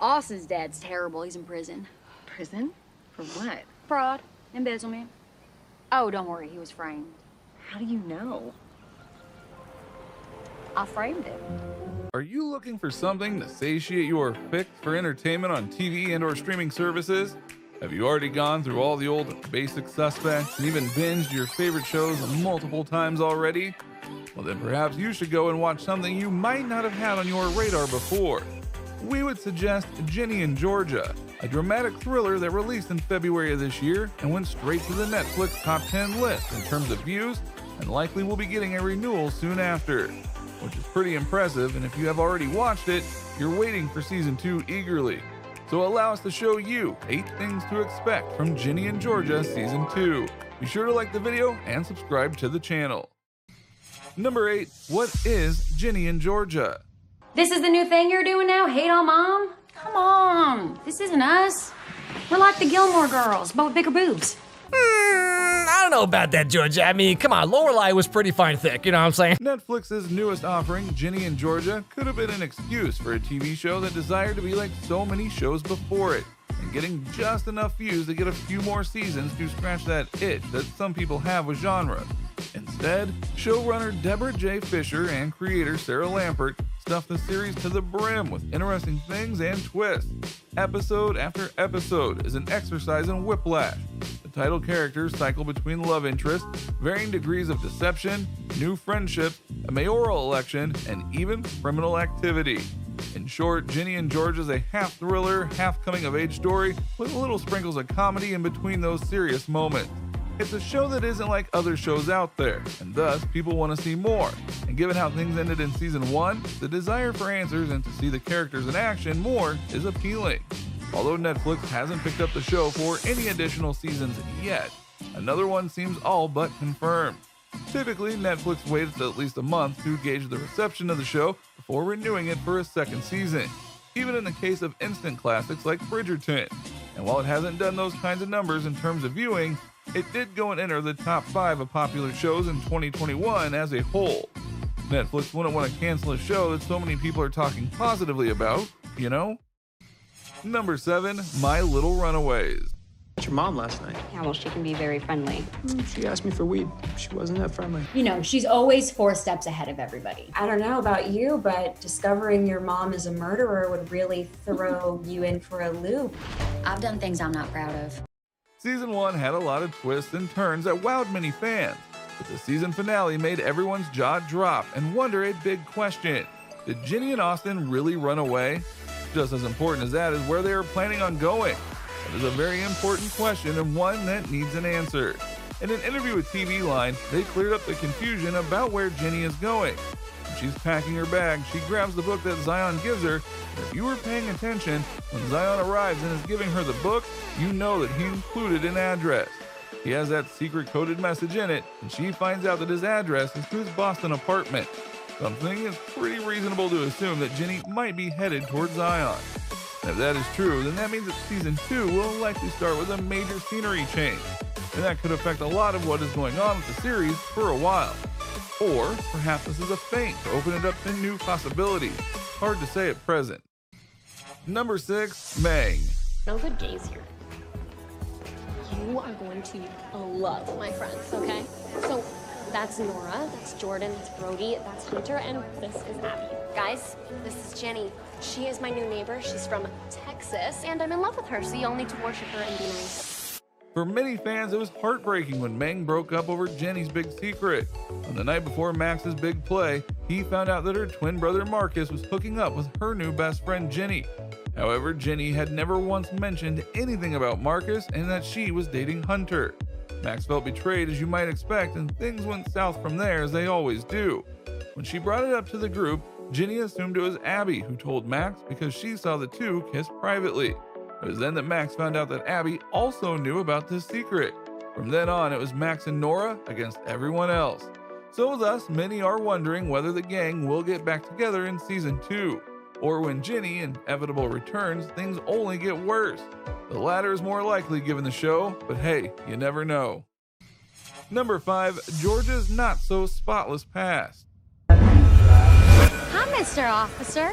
Austin's dad's terrible. He's in prison. Prison? For what? Fraud, embezzlement. Oh, don't worry, he was framed. How do you know? I framed him. Are you looking for something to satiate your fix for entertainment on TV and/or streaming services? Have you already gone through all the old basic suspects and even binged your favorite shows multiple times already? Well, then perhaps you should go and watch something you might not have had on your radar before. We would suggest Ginny and Georgia, a dramatic thriller that released in February of this year and went straight to the Netflix top 10 list in terms of views, and likely will be getting a renewal soon after, which is pretty impressive. And if you have already watched it, you're waiting for season 2 eagerly. So allow us to show you 8 things to expect from Ginny and Georgia season 2. Be sure to like the video and subscribe to the channel. Number 8, what is Ginny and Georgia? This is the new thing you're doing now? Hate on mom? Come on, this isn't us. We're like the Gilmore Girls, but with bigger boobs. I don't know about that, Georgia. I mean, come on, Lorelai was pretty fine thick, you know what I'm saying? Netflix's newest offering, Ginny and Georgia, could have been an excuse for a TV show that desired to be like so many shows before it, and getting just enough views to get a few more seasons to scratch that itch that some people have with genre. Instead, showrunner Deborah J. Fisher and creator Sarah Lampert stuffed the series to the brim with interesting things and twists. Episode after episode is an exercise in whiplash. The title characters cycle between love interests, varying degrees of deception, new friendships, a mayoral election, and even criminal activity. In short, Ginny and Georgia is a half thriller, half coming-of-age story with little sprinkles of comedy in between those serious moments. It's a show that isn't like other shows out there, and thus people want to see more. And given how things ended in season 1, the desire for answers and to see the characters in action more is appealing. Although Netflix hasn't picked up the show for any additional seasons yet, another one seems all but confirmed. Typically, Netflix waits at least a month to gauge the reception of the show before renewing it for a second season, even in the case of instant classics like Bridgerton. And while it hasn't done those kinds of numbers in terms of viewing, it did go and enter the top 5 of popular shows in 2021 as a whole. Netflix wouldn't want to cancel a show that so many people are talking positively about, you know? Number 7, My Little Runaways. Met your mom last night. Yeah, well, she can be very friendly. She asked me for weed. She wasn't that friendly. You know, she's always 4 steps ahead of everybody. I don't know about you, but discovering your mom is a murderer would really throw you in for a loop. I've done things I'm not proud of. Season 1 had a lot of twists and turns that wowed many fans, but the season finale made everyone's jaw drop and wonder a big question. Did Ginny and Austin really run away? Just as important as that is where they are planning on going. That is a very important question and one that needs an answer. In an interview with TV Line, they cleared up the confusion about where Ginny is going. When she's packing her bag, she grabs the book that Zion gives her, and if you were paying attention, when Zion arrives and is giving her the book, you know that he included an address. He has that secret coded message in it, and she finds out that his address is to his Boston apartment. Something is pretty reasonable to assume that Ginny might be headed towards Zion. And if that is true, then that means that season 2 will likely start with a major scenery change, and that could affect a lot of what is going on with the series for a while. Or perhaps this is a feint to open it up to new possibilities. Hard to say at present. Number 6, Meg. No good gays here. You are going to love my friends, okay? So that's Nora, that's Jordan, that's Brody, that's Hunter, and this is Abby. Guys, this is Jenny. She is my new neighbor. She's from Texas, and I'm in love with her, so y'all need to worship her and be nice. For many fans, it was heartbreaking when Meng broke up over Jenny's big secret. On the night before Max's big play, he found out that her twin brother Marcus was hooking up with her new best friend Ginny. However, Ginny had never once mentioned anything about Marcus and that she was dating Hunter. Max felt betrayed, as you might expect, and things went south from there, as they always do. When she brought it up to the group, Ginny assumed it was Abby who told Max because she saw the two kiss privately. It was then that Max found out that Abby also knew about this secret. From then on, it was Max and Nora against everyone else. So thus, many are wondering whether the gang will get back together in season 2, or when Ginny inevitable returns, things only get worse. The latter is more likely given the show, but hey, you never know. Number 5, Georgia's not so spotless past. Hi, Mr. Officer.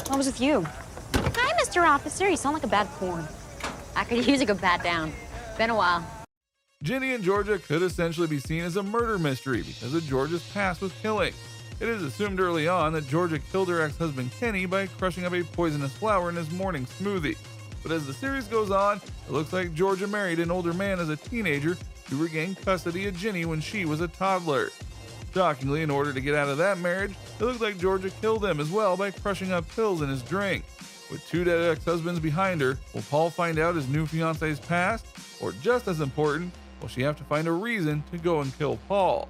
What was with you? Hi, Mr. Officer, you sound like a bad porn. I could use a good pat down. Been a while. Ginny and Georgia could essentially be seen as a murder mystery because of Georgia's past with killing. It is assumed early on that Georgia killed her ex-husband Kenny by crushing up a poisonous flower in his morning smoothie. But as the series goes on, it looks like Georgia married an older man as a teenager to regain custody of Ginny when she was a toddler. Shockingly, in order to get out of that marriage, it looks like Georgia killed him as well by crushing up pills in his drink. With 2 dead ex-husbands behind her, will Paul find out his new fiance's past? Or just as important, will she have to find a reason to go and kill Paul?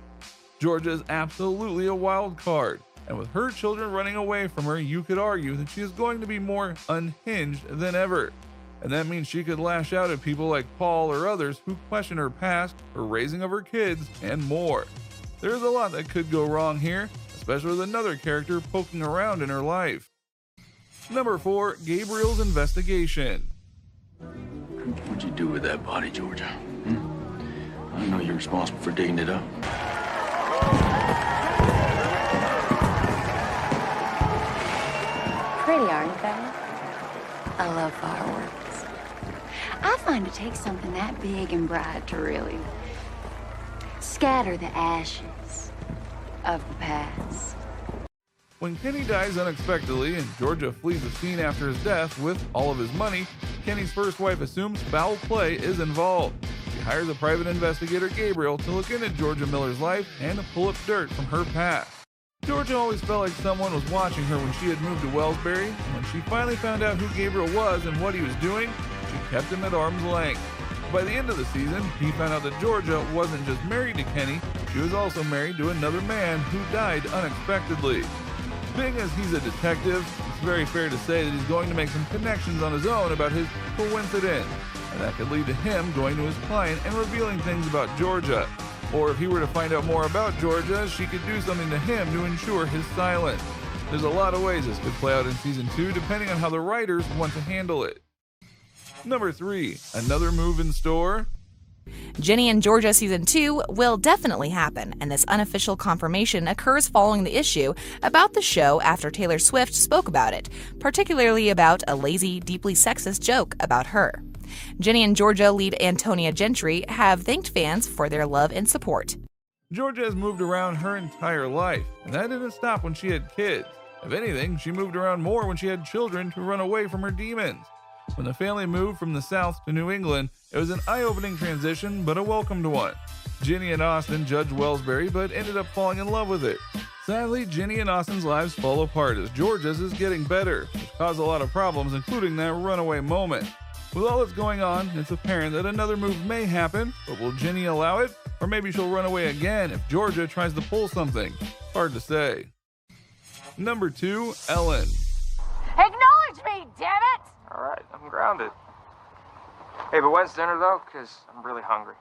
Georgia is absolutely a wild card, and with her children running away from her, you could argue that she is going to be more unhinged than ever. And that means she could lash out at people like Paul or others who question her past, her raising of her kids, and more. There's a lot that could go wrong here, especially with another character poking around in her life. Number 4, Gabriels Investigation. What'd you do with that body, Georgia? I know you're responsible for digging it up. Pretty, aren't they? I love fireworks. I find it takes something that big and bright to really scatter the ashes of the past. When Kenny dies unexpectedly and Georgia flees the scene after his death with all of his money, Kenny's first wife assumes foul play is involved. She hires a private investigator, Gabriel, to look into Georgia Miller's life and to pull up dirt from her past. Georgia always felt like someone was watching her when she had moved to Wellsbury, and when she finally found out who Gabriel was and what he was doing, she kept him at arm's length. By the end of the season, he found out that Georgia wasn't just married to Kenny, she was also married to another man who died unexpectedly. Being as he's a detective, it's very fair to say that he's going to make some connections on his own about his coincidence, and that could lead to him going to his client and revealing things about Georgia. Or if he were to find out more about Georgia, she could do something to him to ensure his silence. There's a lot of ways this could play out in season 2 depending on how the writers want to handle it. Number 3, another move in store. Ginny and Georgia Season 2 will definitely happen, and this unofficial confirmation occurs following the issue about the show after Taylor Swift spoke about it, particularly about a lazy, deeply sexist joke about her. Ginny and Georgia lead Antonia Gentry have thanked fans for their love and support. Georgia has moved around her entire life, and that didn't stop when she had kids. If anything, she moved around more when she had children to run away from her demons. When the family moved from the South to New England, it was an eye-opening transition, but a welcomed one. Ginny and Austin judged Wellsbury, but ended up falling in love with it. Sadly, Ginny and Austin's lives fall apart as Georgia's is getting better, which caused a lot of problems, including that runaway moment. With all that's going on, it's apparent that another move may happen, but will Ginny allow it? Or maybe she'll run away again if Georgia tries to pull something. Hard to say. Number 2, Ellen. Acknowledge me, damn it! All right, I'm grounded. Hey, but when's dinner, though? Because I'm really hungry.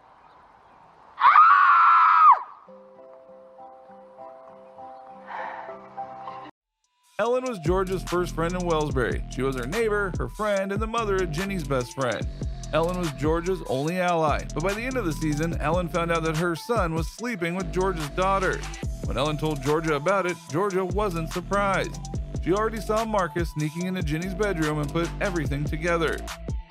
Ellen was Georgia's first friend in Wellsbury. She was her neighbor, her friend, and the mother of Ginny's best friend. Ellen was Georgia's only ally, but by the end of the season, Ellen found out that her son was sleeping with Georgia's daughter. When Ellen told Georgia about it, Georgia wasn't surprised. She already saw Marcus sneaking into Ginny's bedroom and put everything together.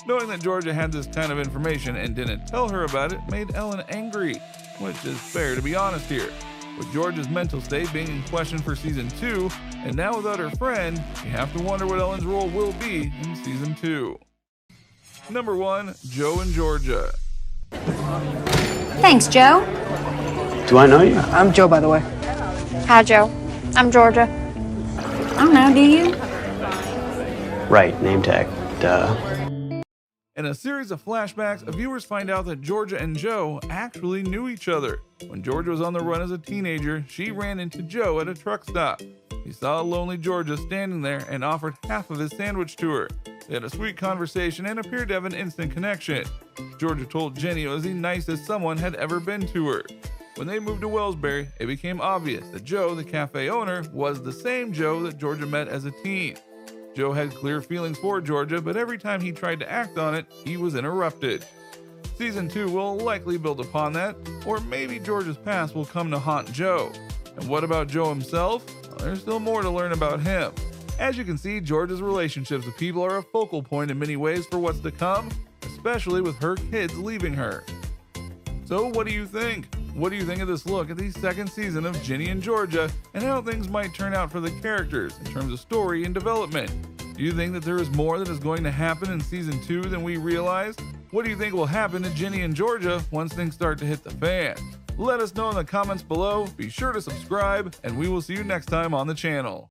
Knowing that Georgia had this kind of information and didn't tell her about it made Ellen angry, which is fair to be honest here. With Georgia's mental state being in question for season 2, and now without her friend, you have to wonder what Ellen's role will be in season 2. Number 1, Joe and Georgia. Thanks, Joe. Do I know you? I'm Joe, by the way. Hi, Joe. I'm Georgia. I don't know, do you? Right, name tag. Duh. In a series of flashbacks, viewers find out that Georgia and Joe actually knew each other. When Georgia was on the run as a teenager, she ran into Joe at a truck stop. He saw a lonely Georgia standing there and offered half of his sandwich to her. They had a sweet conversation and appeared to have an instant connection. Georgia told Ginny it was the nicest someone had ever been to her. When they moved to Wellsbury, it became obvious that Joe, the cafe owner, was the same Joe that Georgia met as a teen. Joe had clear feelings for Georgia, but every time he tried to act on it, he was interrupted. Season 2 will likely build upon that, or maybe Georgia's past will come to haunt Joe. And what about Joe himself? Well, there's still more to learn about him. As you can see, Georgia's relationships with people are a focal point in many ways for what's to come, especially with her kids leaving her. So what do you think? What do you think of this look at the second season of Ginny and Georgia and how things might turn out for the characters in terms of story and development? Do you think that there is more that is going to happen in season 2 than we realized? What do you think will happen to Ginny and Georgia once things start to hit the fan? Let us know in the comments below, be sure to subscribe, and we will see you next time on the channel.